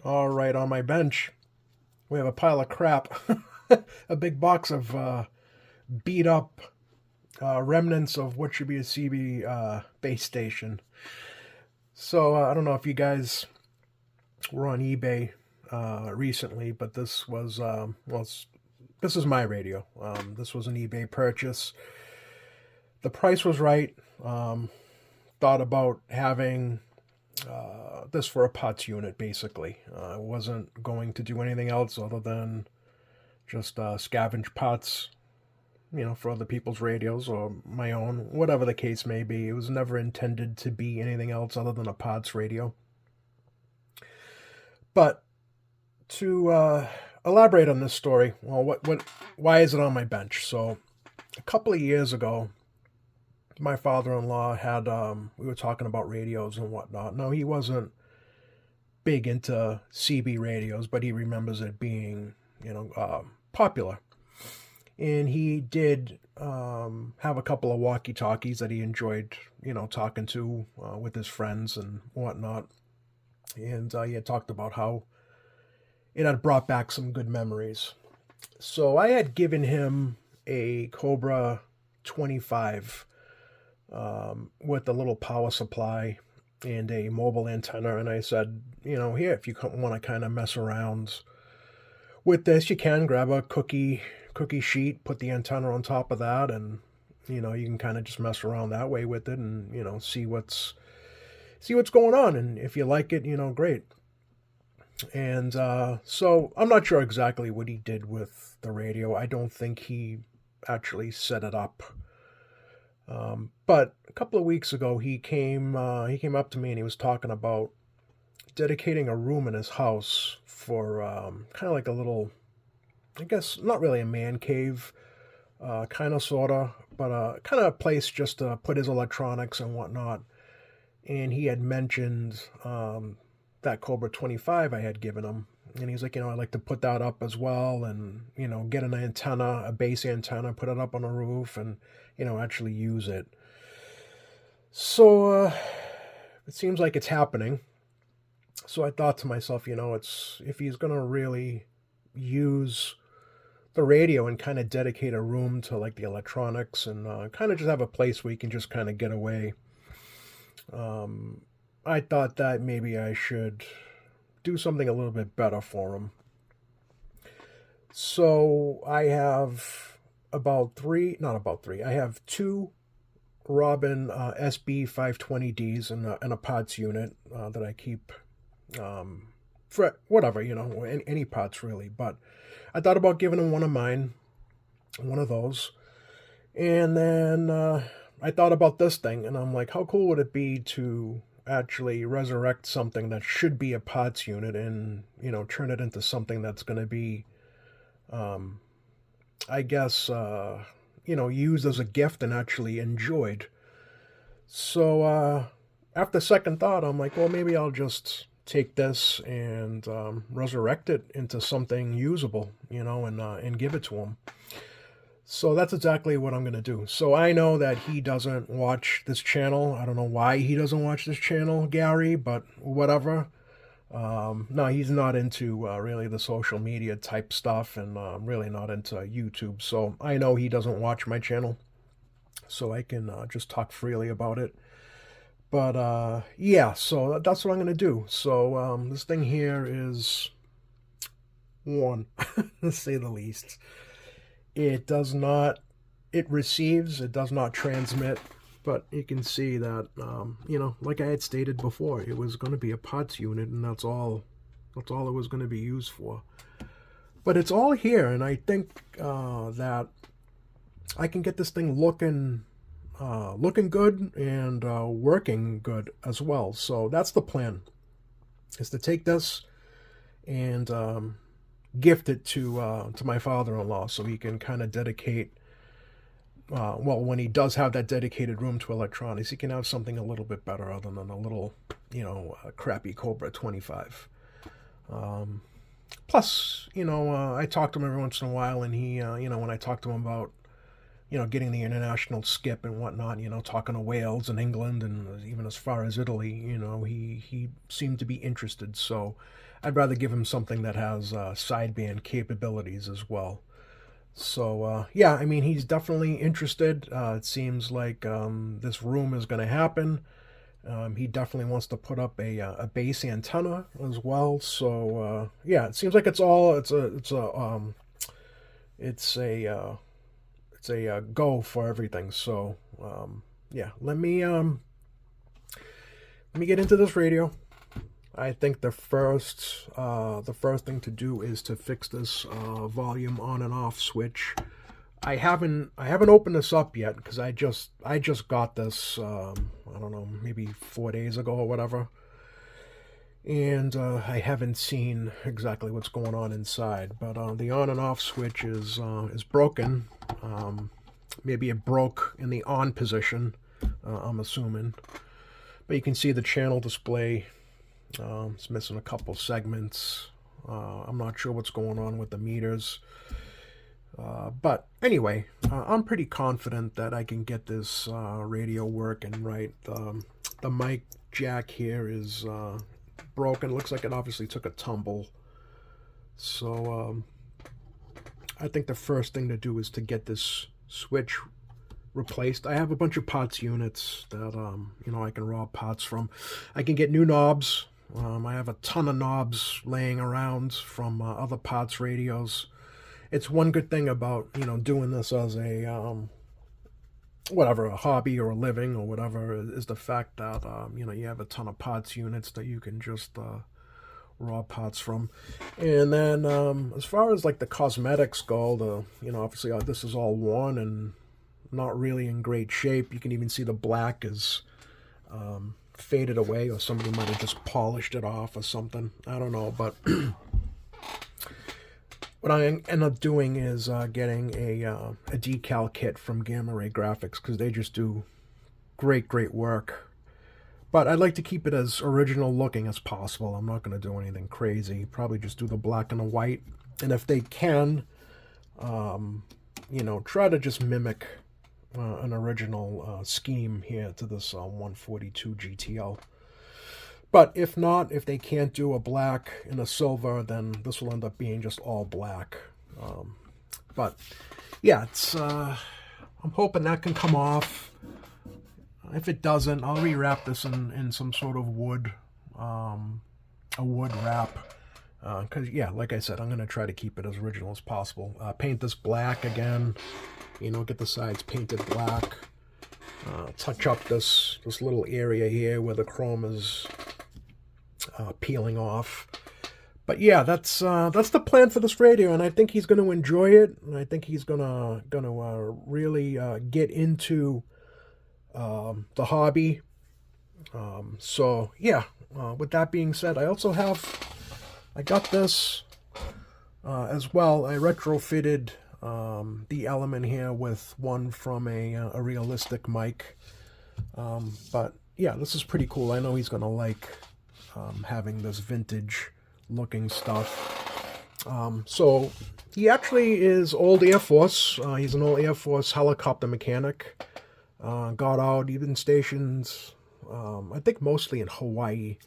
All right, on my bench, we have a pile of crap. A big box of beat up remnants of what should be a CB base station. So I don't know if you guys were on eBay recently, but this was, this is my radio. This was an eBay purchase. The price was right. Thought about having this for a POTS unit, basically. I wasn't going to do anything else other than just scavenge POTS, for other people's radios or my own, whatever the case may be. It was never intended to be anything else other than a POTS radio. But to elaborate on this story, well, why is it on my bench? So, a couple of years ago, my father-in-law had, we were talking about radios and whatnot. No, he wasn't big into CB radios, but he remembers it being, popular. And he did have a couple of walkie-talkies that he enjoyed, talking to with his friends and whatnot. And he had talked about how it had brought back some good memories. So I had given him a Cobra 25 with a little power supply and a mobile antenna. And I said, here, if you want to kind of mess around with this, you can grab a cookie sheet, put the antenna on top of that, and you can kind of just mess around that way with it, and see what's going on. And if you like it, great. And so I'm not sure exactly what he did with the radio. I don't think he actually set it up. But a couple of weeks ago, he came up to me and he was talking about dedicating a room in his house for kind of like a little, I guess not really a man cave, kind of sorta, but kind of a place just to put his electronics and whatnot. And he had mentioned that Cobra 25 I had given him. And he's like, I'd like to put that up as well and, get an antenna, a base antenna, put it up on the roof and, actually use it. So it seems like it's happening. So I thought to myself, if he's going to really use the radio and kind of dedicate a room to like the electronics and kind of just have a place where you can just kind of get away. I thought that maybe I should do something a little bit better for him. So I have I have two Robin SB 520Ds and a POTS unit that I keep for whatever, any POTS really. But I thought about giving him one of mine, one of those. And then I thought about this thing, and I'm like, how cool would it be to actually resurrect something that should be a POTS unit and, turn it into something that's going to be, I guess, used as a gift and actually enjoyed. So after second thought, I'm like, well, maybe I'll just take this and resurrect it into something usable, and give it to him. So that's exactly what I'm going to do. So I know that he doesn't watch this channel. I don't know why he doesn't watch this channel, Gary, but whatever. No, he's not into really the social media type stuff and really not into YouTube. So I know he doesn't watch my channel. So I can just talk freely about it. But yeah, so that's what I'm going to do. So this thing here is one, to say the least. It does not, it receives, it does not transmit, but you can see that, like I had stated before, it was going to be a POTS unit, and that's all it was going to be used for. But it's all here, and I think that I can get this thing looking good and working good as well. So that's the plan, is to take this and gift it to my father-in-law so he can kind of dedicate, when he does have that dedicated room to electronics, he can have something a little bit better other than a little, a crappy Cobra 25. Plus, I talk to him every once in a while, and he, when I talk to him about, you know, getting the international skip and whatnot, you know, talking to Wales and England and even as far as Italy, you know, he seemed to be interested. So I'd rather give him something that has sideband capabilities as well. So yeah, I mean, he's definitely interested. It seems like this room is going to happen. He definitely wants to put up a base antenna as well. So yeah, it seems like it's a go for everything. So yeah, let me get into this radio. I think the first thing to do is to fix this volume on and off switch. I haven't opened this up yet because I just got this I don't know, maybe 4 days ago or whatever, and I haven't seen exactly what's going on inside. But the on and off switch is broken. Maybe it broke in the on position, I'm assuming. But you can see the channel display. It's missing a couple segments. I'm not sure what's going on with the meters. But anyway, I'm pretty confident that I can get this radio working right. The mic jack here is broken. Looks like it obviously took a tumble. So I think the first thing to do is to get this switch replaced. I have a bunch of parts units that you know, I can rob parts from. I can get new knobs. I have a ton of knobs laying around from other parts radios. It's one good thing about, you know, doing this as a whatever, a hobby or a living or whatever, is the fact that you know, you have a ton of parts units that you can just raw parts from. And then as far as like the cosmetics go, you know, obviously this is all worn and not really in great shape. You can even see the black is faded away, or somebody might have just polished it off or something. I don't know, but what I end up doing is getting a decal kit from Gamma Ray Graphics, because they just do great work. But I'd like to keep it as original looking as possible. I'm not going to do anything crazy. Probably just do the black and the white. And if they can, you know, try to just mimic an original scheme here to this 142 GTL. But if not, if they can't do a black and a silver, then this will end up being just all black. But yeah, it's I'm hoping that can come off. If it doesn't, I'll rewrap this in some sort of wood, a wood wrap. Because yeah, like I said, I'm going to try to keep it as original as possible. Paint this black again. You know, get the sides painted black. Touch up this little area here where the chrome is peeling off. But yeah, that's the plan for this radio, and I think he's going to enjoy it. And I think he's gonna really get into the hobby. So yeah, with that being said, I got this as well. I retrofitted the element here with one from a realistic mic. But yeah, this is pretty cool. I know he's gonna like having this vintage looking stuff. So he actually is old Air Force. He's an old Air Force helicopter mechanic. Got out, even stationed, I think mostly in Hawaii,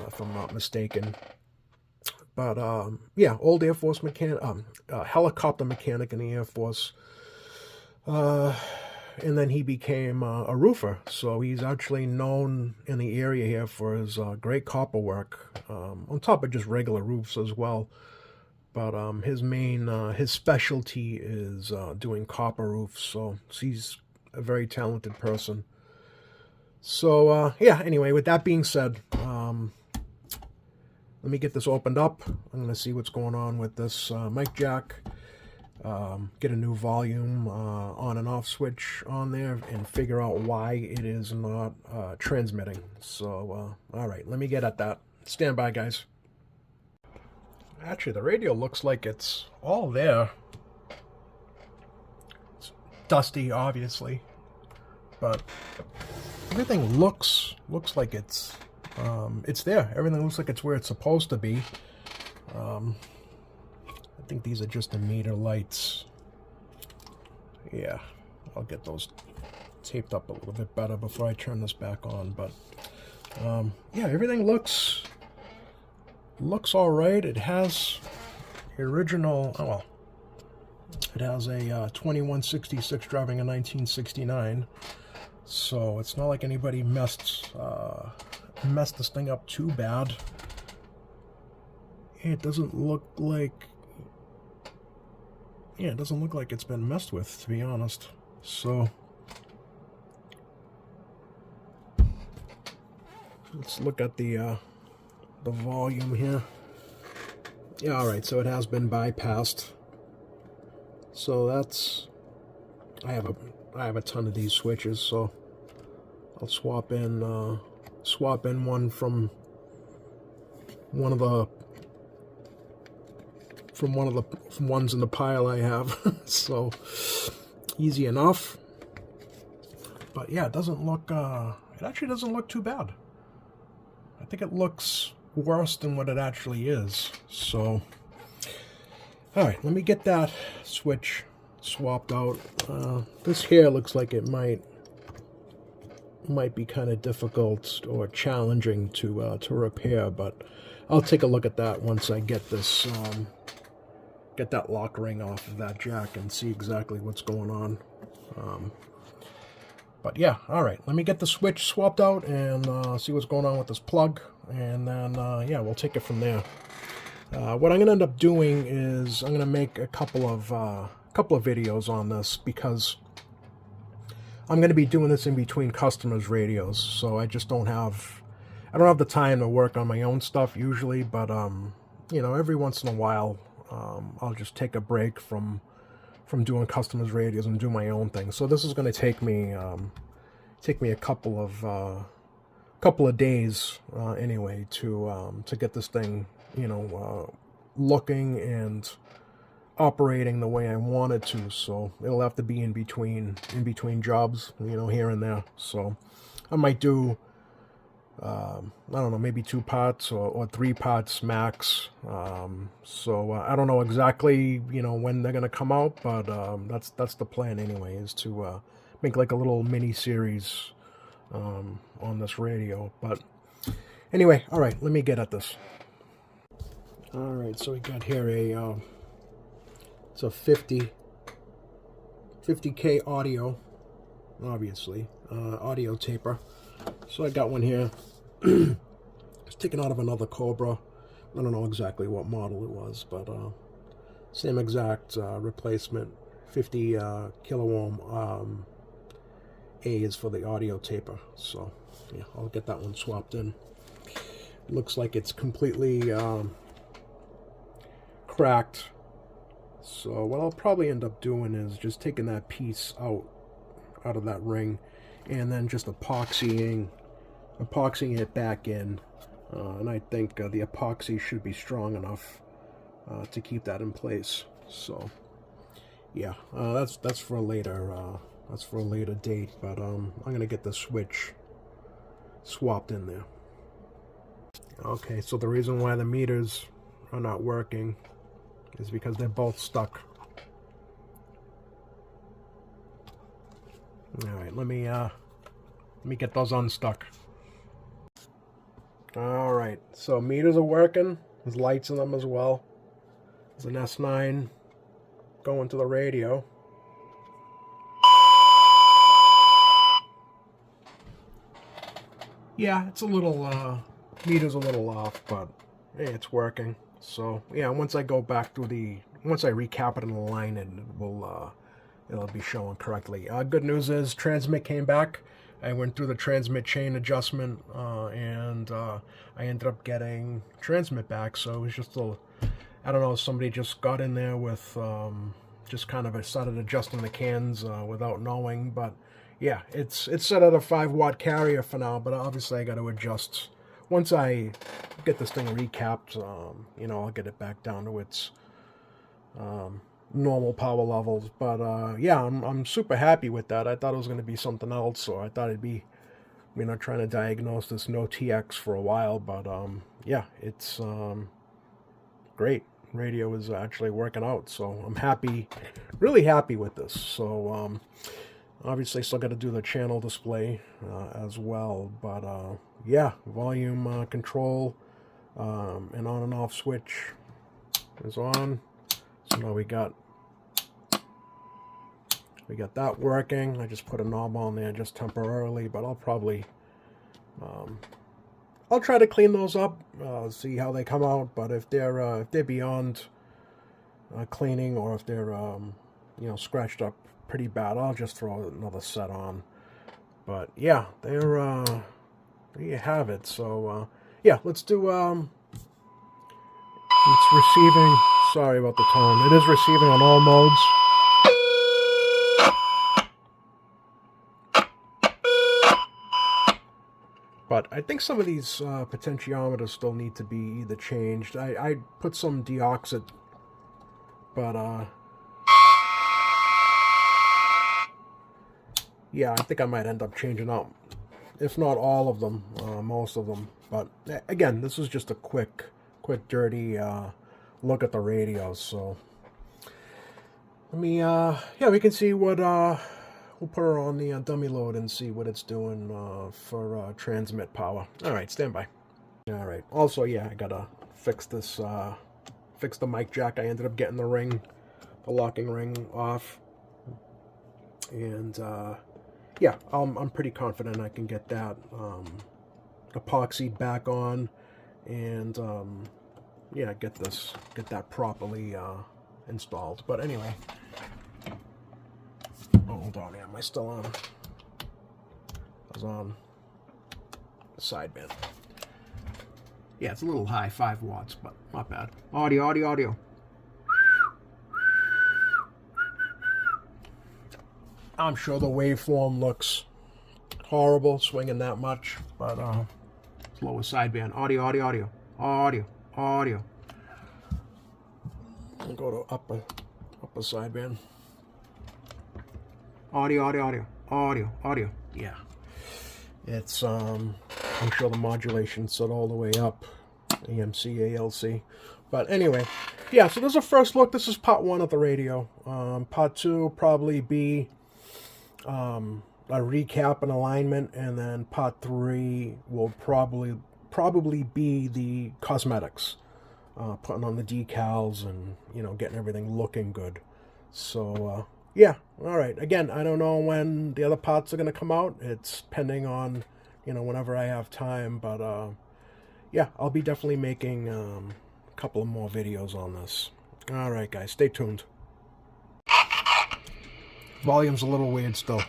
if I'm not mistaken. But yeah, old Air Force mechanic, helicopter mechanic in the Air Force. And then he became a roofer. So he's actually known in the area here for his great copper work, on top of just regular roofs as well. But his specialty is doing copper roofs. So he's a very talented person. So yeah, anyway, with that being said, let me get this opened up. I'm going to see what's going on with this mic jack. Get a new volume on and off switch on there and figure out why it is not transmitting. So, all right, let me get at that. Stand by, guys. Actually, the radio looks like it's all there. It's dusty, obviously, but everything looks like it's there. Everything looks like it's where it's supposed to be. I think these are just the meter lights. Yeah, I'll get those taped up a little bit better before I turn this back on. But yeah, everything looks all right. It has the original, oh well, it has a 2166 driving a 1969, so it's not like anybody messed this thing up too bad. It doesn't look like, yeah, it doesn't look like it's been messed with, to be honest. So let's look at the volume here. Yeah, all right, so it has been bypassed. So that's, I have a ton of these switches, so I'll swap in one from one of the ones in the pile I have. So easy enough. But yeah, it doesn't look it actually doesn't look too bad. I think it looks worse than what it actually is. So all right, let me get that switch swapped out. This here looks like it might be kind of difficult or challenging to repair, but I'll take a look at that once I get this get that lock ring off of that jack and see exactly what's going on. But yeah, all right, let me get the switch swapped out and see what's going on with this plug, and then yeah, we'll take it from there. What I'm going to end up doing is I'm going to make a couple of videos on this, because I'm going to be doing this in between customers' radios, so I just don't have the time to work on my own stuff usually, but you know, every once in a while I'll just take a break from doing customers' radios and do my own thing. So this is going to take me a couple of days anyway to get this thing, you know, looking and operating the way I want it to. So it'll have to be in between jobs, you know, here and there. So I might do I don't know, maybe 2 parts or 3 parts max. So I don't know exactly, you know, when they're gonna come out, but that's the plan anyway, is to make like a little mini series on this radio. But anyway, all right, let me get at this. All right, so we got here it's a 50K audio, obviously, audio taper. So I got one here. It's taken out of another Cobra. I don't know exactly what model it was, but same exact replacement, 50 kilo ohm A is for the audio taper. So yeah, I'll get that one swapped in. Looks like it's completely cracked. So what I'll probably end up doing is just taking that piece out of that ring, and then just epoxying it back in, and I think the epoxy should be strong enough to keep that in place. So yeah, that's for a later date, but I'm gonna get the switch swapped in there. Okay, so the reason why the meters are not working is because they're both stuck. All right, let me get those unstuck. All right, so meters are working. There's lights in them as well. There's an S9 going to the radio. Yeah, it's a little meter's a little off, but hey, it's working. So yeah, once I go back to once I recap it and align it, it'll be showing correctly. Good news is transmit came back. I went through the transmit chain adjustment, and I ended up getting transmit back. So it was just I don't know, somebody just got in there with just kind of started adjusting the cans without knowing. But yeah, it's set at a 5-watt carrier for now, but obviously I got to adjust. Once I get this thing recapped, you know, I'll get it back down to its normal power levels. But yeah, I'm super happy with that. I thought it was going to be something else, or I thought it'd be, you know, trying to diagnose this no TX for a while. But yeah, it's great. Radio is actually working out, so I'm happy, really happy with this. So Obviously, still got to do the channel display as well. But yeah, volume control and on and off switch is on. So now we got that working. I just put a knob on there just temporarily, but I'll probably I'll try to clean those up, see how they come out. But if they're beyond cleaning, or if they're you know, scratched up pretty bad, I'll just throw another set on. But yeah, there you have it. So yeah, let's do it's receiving. Sorry about the tone. It is receiving on all modes. But I think some of these potentiometers still need to be either changed. I put some deoxide, but yeah, I think I might end up changing out, if not all of them, most of them. But again, this is just a quick dirty look at the radios. So let me, yeah, we can see what, we'll put her on the dummy load and see what it's doing for transmit power. All right, stand by. All right. Also, yeah, I gotta fix this, fix the mic jack. I ended up getting the ring, the locking ring off, and yeah, I'm pretty confident I can get that epoxy back on, and yeah, get that properly installed. But anyway, oh, hold on, am I still on? I was on the sideband. Yeah, it's a little high, 5 watts, but not bad. Audio. I'm sure the waveform looks horrible swinging that much, but it's lower sideband. Audio. I'll go to upper sideband. Audio. Yeah. It's I'm sure the modulation's set all the way up. AMC, ALC. But anyway, yeah, so there's a first look. This is part 1 of the radio. Part 2 probably be a recap and alignment, and then part 3 will probably be the cosmetics, putting on the decals and, you know, getting everything looking good. So yeah, all right. Again, I don't know when the other parts are going to come out. It's pending on, you know, whenever I have time. But yeah, I'll be definitely making a couple of more videos on this. All right, guys, stay tuned. Volume's a little weird still.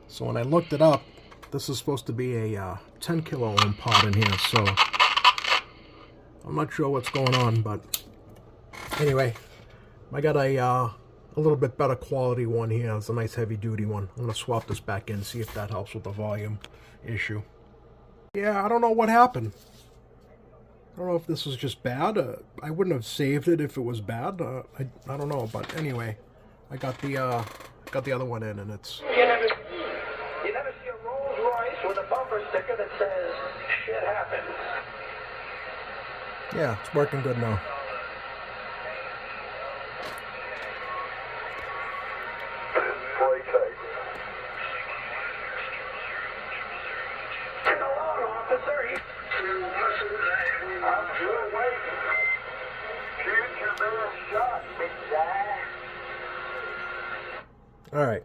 So when I looked it up, this is supposed to be a 10 kilo ohm pod in here. So I'm not sure what's going on, but anyway, I got a little bit better quality one here. It's a nice heavy duty one. I'm going to swap this back in, see if that helps with the volume issue. Yeah, I don't know what happened. I don't know if this was just bad. I wouldn't have saved it if it was bad. I don't know, but anyway, I got the other one in, and it's. You never see a Rolls Royce with a bumper sticker that says "shit happens." Yeah, it's working good now. All right.